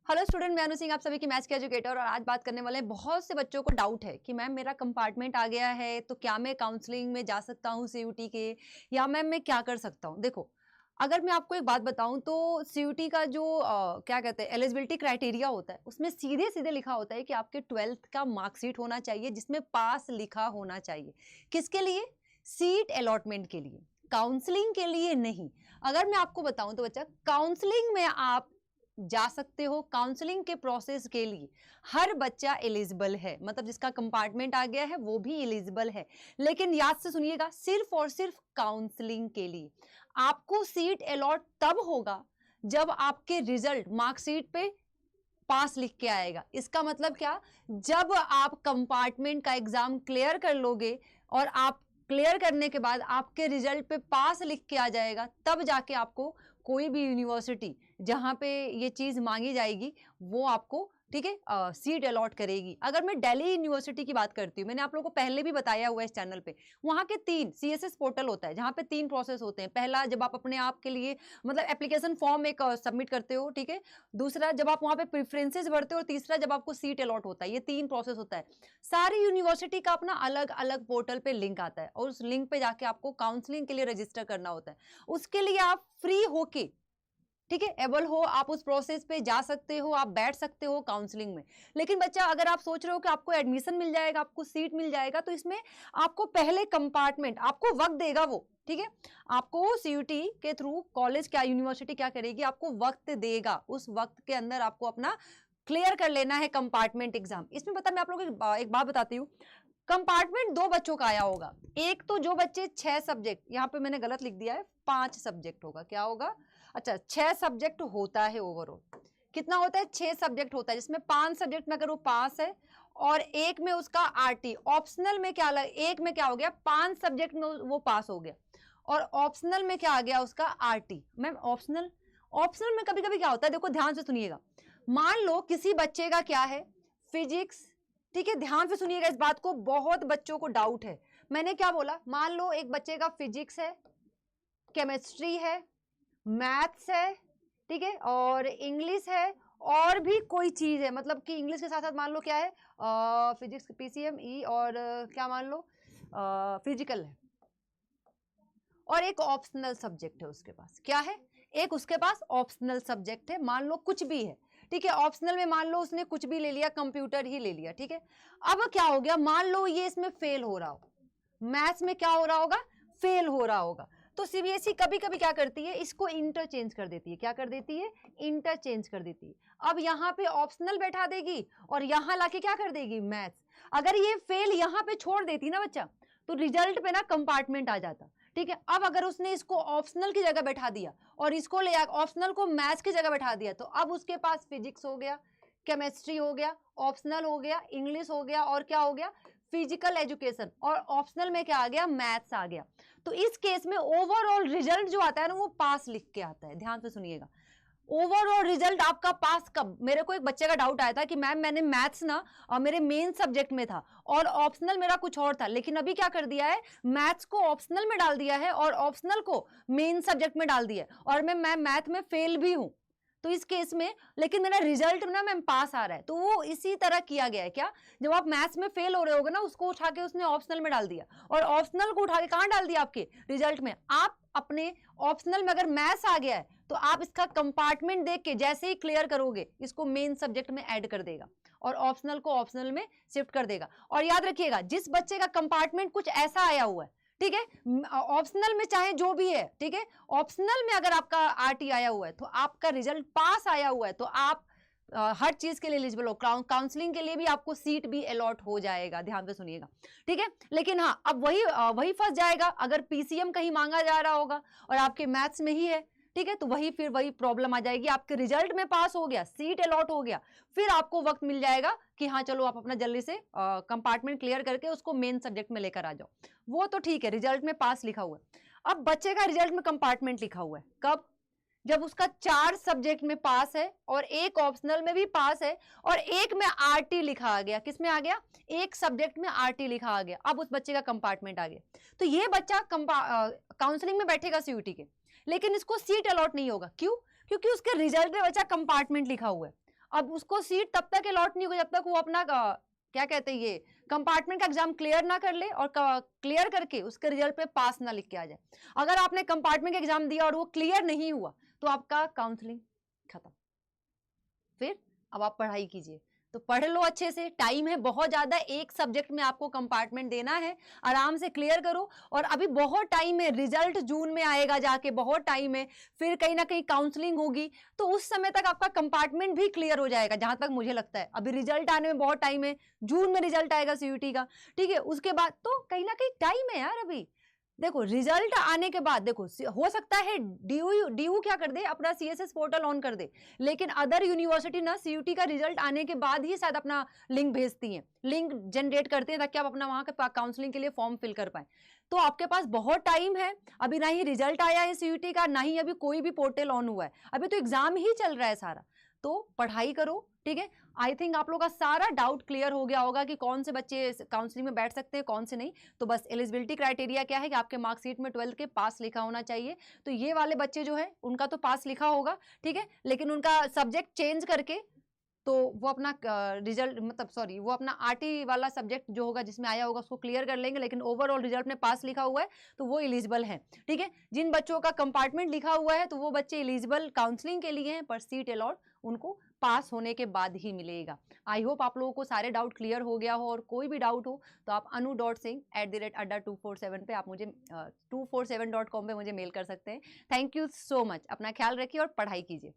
Hello student, मैं अनु सिंह आप सभी की मैथ्स के एजुकेटर। और आज बात करने वाले हैं, बहुत से बच्चों को डाउट है कि मैम मेरा कंपार्टमेंट आ गया है तो क्या मैं काउंसलिंग में जा सकता हूँ सीयूटी के, या मैम मैं क्या कर सकता हूँ। देखो, अगर मैं आपको एक बात बताऊं तो सीयूटी का जो क्या कहते हैं एलिजिबिलिटी क्राइटेरिया होता है, उसमें सीधे सीधे लिखा होता है कि आपके 12th का मार्कशीट होना चाहिए जिसमें पास लिखा होना चाहिए। किसके लिए? सीट अलॉटमेंट के लिए, काउंसलिंग के लिए नहीं। अगर मैं आपको बताऊं तो बच्चा, काउंसलिंग में आप जा सकते हो। काउंसलिंग के प्रोसेस के लिए हर बच्चा एलिजिबल है, मतलब जिसका कंपार्टमेंट आ गया है वो भी एलिजिबल है। लेकिन याद से सुनिएगा, सिर्फ और सिर्फ काउंसलिंग के लिए आपको सीट अलॉट तब होगा जब आपके रिजल्ट मार्कशीट पे पास लिख के आएगा। इसका मतलब क्या? जब आप कंपार्टमेंट का एग्जाम क्लियर कर लोगे और आप क्लियर करने के बाद आपके रिजल्ट पे पास लिख के आ जाएगा, तब जाके आपको कोई भी यूनिवर्सिटी जहां पे ये चीज मांगी जाएगी वो आपको, ठीक है, सीट अलॉट करेगी। अगर मैं दिल्ली यूनिवर्सिटी की बात करती हूँ, मैंने आप लोगों को पहले भी बताया हुआ है इस चैनल पे, वहां के 3 सीएसएस पोर्टल होता है जहां पे 3 प्रोसेस होते हैं। पहला, जब आप अपने आप के लिए मतलब एप्लीकेशन फॉर्म एक सबमिट करते हो, ठीक है। दूसरा, जब आप वहां पे प्रेफरेंसेस भरते हो। और तीसरा, जब आपको सीट अलॉट होता है। ये 3 प्रोसेस होता है। सारी यूनिवर्सिटी का अपना अलग अलग पोर्टल पे लिंक आता है और उस लिंक पे जाके आपको काउंसलिंग के लिए रजिस्टर करना होता है। उसके लिए आप फ्री होके, ठीक है, एबल हो, आप उस प्रोसेस पे जा सकते हो, आप बैठ सकते हो काउंसलिंग में। लेकिन बच्चा, अगर आप सोच रहे हो कि आपको एडमिशन मिल जाएगा, आपको सीट मिल जाएगा, तो इसमें आपको पहले कंपार्टमेंट, आपको वक्त देगा वो, ठीक है। आपको सीयूटी के थ्रू कॉलेज क्या, यूनिवर्सिटी क्या करेगी, आपको वक्त देगा। उस वक्त के अंदर आपको अपना क्लियर कर लेना है कंपार्टमेंट एग्जाम। इसमें बता, मैं आप लोगों को एक बात बताती हूँ। कंपार्टमेंट 2 बच्चों का आया होगा। एक तो जो बच्चे 6 सब्जेक्ट, यहाँ पे मैंने गलत लिख दिया है, 5 सब्जेक्ट होगा। क्या होगा? अच्छा, 6 सब्जेक्ट होता है ओवरऑल। कितना होता है? 6 सब्जेक्ट होता है, जिसमें 5 सब्जेक्ट में अगर वो पास है और एक में उसका आरटी, ऑप्शनल में क्या अलग, एक में क्या हो गया, 5 सब्जेक्ट में वो पास हो गया और ऑप्शनल में क्या आ गया उसका, आरटी। मैम ऑप्शनल, ऑप्शनल में कभी कभी क्या होता है, देखो ध्यान से सुनिएगा। मान लो किसी बच्चे का क्या है, फिजिक्स, ठीक है, ध्यान से सुनिएगा इस बात को, बहुत बच्चों को डाउट है। मैंने क्या बोला? मान लो एक बच्चे का फिजिक्स है, केमिस्ट्री है, मैथ्स है, ठीक है, और इंग्लिश है, और भी कोई चीज है, मतलब कि इंग्लिश के साथ साथ मान लो क्या है, फिजिक्स, पीसीएम, ई, और क्या मान लो, फिजिकल है, और एक ऑप्शनल सब्जेक्ट है उसके पास। क्या है? एक उसके पास ऑप्शनल सब्जेक्ट है, मान लो कुछ भी है, ठीक है। ऑप्शनल में मान लो उसने कुछ भी ले लिया, कंप्यूटर ही ले लिया, ठीक है। अब क्या हो गया, मान लो ये इसमें फेल हो रहा हो, मैथ्स में क्या हो रहा होगा, फेल हो रहा होगा। तो सीबीएसई कभी कभी क्या करती है, इसको इंटरचेंज कर देती है। क्या कर देती है? इंटरचेंज कर देती है। अब यहाँ पे ऑप्शनल बैठा देगी और यहाँ लाके क्या कर देगी, मैथ्स। अगर ये फेल यहाँ पे छोड़ देती ना बच्चा, तो रिजल्ट पे ना कंपार्टमेंट आ जाता, ठीक है। अब अगर उसने इसको ऑप्शनल की जगह बैठा दिया और इसको ले ऑप्शनल को मैथ्स की जगह बैठा दिया, तो अब उसके पास फिजिक्स हो गया, केमिस्ट्री हो गया, ऑप्शनल हो गया, इंग्लिश हो गया, और क्या हो गया, फिजिकल एजुकेशन, और ऑप्शनल में क्या आ गया, मैथ्स आ गया। तो इस केस में ओवरऑल रिजल्ट जो आता है ना, वो पास लिख के आता है। ध्यान से सुनिएगा, ओवरऑल रिजल्ट आपका पास कब। मेरे को एक बच्चे का डाउट आया था कि मैम मैंने मैथ्स ना मेरे मेन सब्जेक्ट में था और ऑप्शनल मेरा कुछ और था, लेकिन अभी क्या कर दिया है, मैथ्स को ऑप्शनल में डाल दिया है और ऑप्शनल को मेन सब्जेक्ट में डाल दिया है, और मैं मैथ में फेल भी हूं। तो इस केस में लेकिन मेरा रिजल्ट ना मैम पास आ रहा है। तो वो इसी तरह किया गया है। क्या? जब आप मैथ्स में फेल हो रहे होगे ना, उसको उठा के उसने ऑप्शनल में डाल दिया, और ऑप्शनल को उठा के कहां डाल दिया, आपके रिजल्ट में। आप अपने ऑप्शनल में अगर मैथ्स आ गया है तो आप इसका कंपार्टमेंट देख के जैसे ही क्लियर करोगे, इसको मेन सब्जेक्ट में ऐड कर देगा और ऑप्शनल को ऑप्शनल में शिफ्ट कर देगा। और याद रखिएगा, जिस बच्चे का कंपार्टमेंट कुछ ऐसा आया हुआ है, ठीक है, ऑप्शनल में चाहे जो भी है, ठीक है, ऑप्शनल में अगर आपका आरटी आया हुआ है तो आपका रिजल्ट पास आया हुआ है, तो आप हर चीज के लिए एलिजिबल हो। काउंसलिंग के लिए भी आपको सीट भी अलॉट हो जाएगा। ध्यान से सुनिएगा, ठीक है। लेकिन हाँ, अब वही फंस जाएगा अगर पीसीएम कहीं मांगा जा रहा होगा और आपके मैथ्स में ही है, ठीक है, तो फिर वही प्रॉब्लम आ जाएगी। आपके रिजल्ट में पास हो गया, सीट अलॉट हो गया, फिर आपको वक्त मिल जाएगा कि हाँ चलो आप अपना जल्दी से कंपार्टमेंट क्लियर करके उसको मेन सब्जेक्ट में लेकर आ जाओ। वो तो ठीक है, रिजल्ट में पास लिखा हुआ है। अब बच्चे का रिजल्ट में कंपार्टमेंट लिखा हुआ है कब? जब उसका 4 सब्जेक्ट में पास है और एक ऑप्शनल में भी पास है और एक में आरटी लिखा आ गया। किसमें आ गया? एक सब्जेक्ट में आरटी लिखा आ गया। अब उस बच्चे का कंपार्टमेंट आ गया। तो ये बच्चा काउंसलिंग में बैठेगा सीयूटी के, लेकिन इसको सीट अलॉट नहीं होगा। क्यों? क्योंकि उसके रिजल्ट में बच्चा कंपार्टमेंट लिखा हुआ है। अब उसको सीट तब तक अलॉट नहीं होगी जब तक वो अपना क्या कहते हैं ये कंपार्टमेंट का एग्जाम क्लियर ना कर ले और क्लियर करके उसके रिजल्ट पे पास ना लिख के आ जाए। अगर आपने कंपार्टमेंट का एग्जाम दिया और वो क्लियर नहीं हुआ तो आपका काउंसलिंग खत्म। फिर अब आप पढ़ाई कीजिए, तो पढ़ लो अच्छे से, टाइम है बहुत ज्यादा, एक सब्जेक्ट में आपको कंपार्टमेंट देना है, आराम से क्लियर करो। और अभी बहुत टाइम है, रिजल्ट जून में आएगा जाके, बहुत टाइम है, फिर कहीं ना कहीं काउंसलिंग होगी, तो उस समय तक आपका कंपार्टमेंट भी क्लियर हो जाएगा जहां तक मुझे लगता है। अभी रिजल्ट आने में बहुत टाइम है, जून में रिजल्ट आएगा सीयूटी का, ठीक है, उसके बाद तो कहीं ना कहीं टाइम है यार। अभी देखो रिजल्ट आने के बाद देखो हो सकता है डीयू क्या कर दे, अपना सीएसएस पोर्टल ऑन कर दे, लेकिन अदर यूनिवर्सिटी ना सीयूटी का रिजल्ट आने के बाद ही शायद अपना लिंक भेजती हैं, लिंक जनरेट करते हैं ताकि आप अपना वहां के काउंसलिंग के लिए फॉर्म फिल कर पाए। तो आपके पास बहुत टाइम है, अभी ना ही रिजल्ट आया है सीयूटी का, ना ही अभी कोई भी पोर्टल ऑन हुआ है, अभी तो एग्जाम ही चल रहा है सारा। तो पढ़ाई करो, ठीक है। आई थिंक आप लोग का सारा डाउट क्लियर हो गया होगा कि कौन से बच्चे काउंसलिंग में बैठ सकते हैं, कौन से नहीं। तो बस एलिजिबिलिटी क्राइटेरिया क्या है कि आपके मार्कशीट में 12th के पास लिखा होना चाहिए। तो ये वाले बच्चे जो है उनका तो पास लिखा होगा, ठीक है, लेकिन उनका सब्जेक्ट चेंज करके तो वो अपना रिजल्ट मतलब सॉरी वो अपना आरटी वाला सब्जेक्ट जो होगा जिसमें आया होगा उसको क्लियर कर लेंगे, लेकिन ओवरऑल रिजल्ट में पास लिखा हुआ है तो वो एलिजिबल है, ठीक है। जिन बच्चों का कंपार्टमेंट लिखा हुआ है तो वो बच्चे एलिजिबल काउंसलिंग के लिए हैं, पर सीट अलॉट उनको पास होने के बाद ही मिलेगा। आई होप आप लोगों को सारे डाउट क्लियर हो गया हो, और कोई भी डाउट हो तो आप anu.singh@adda247 पे आप मुझे 247.com पे मुझे मेल कर सकते हैं। थैंक यू सो मच, अपना ख्याल रखिए और पढ़ाई कीजिए।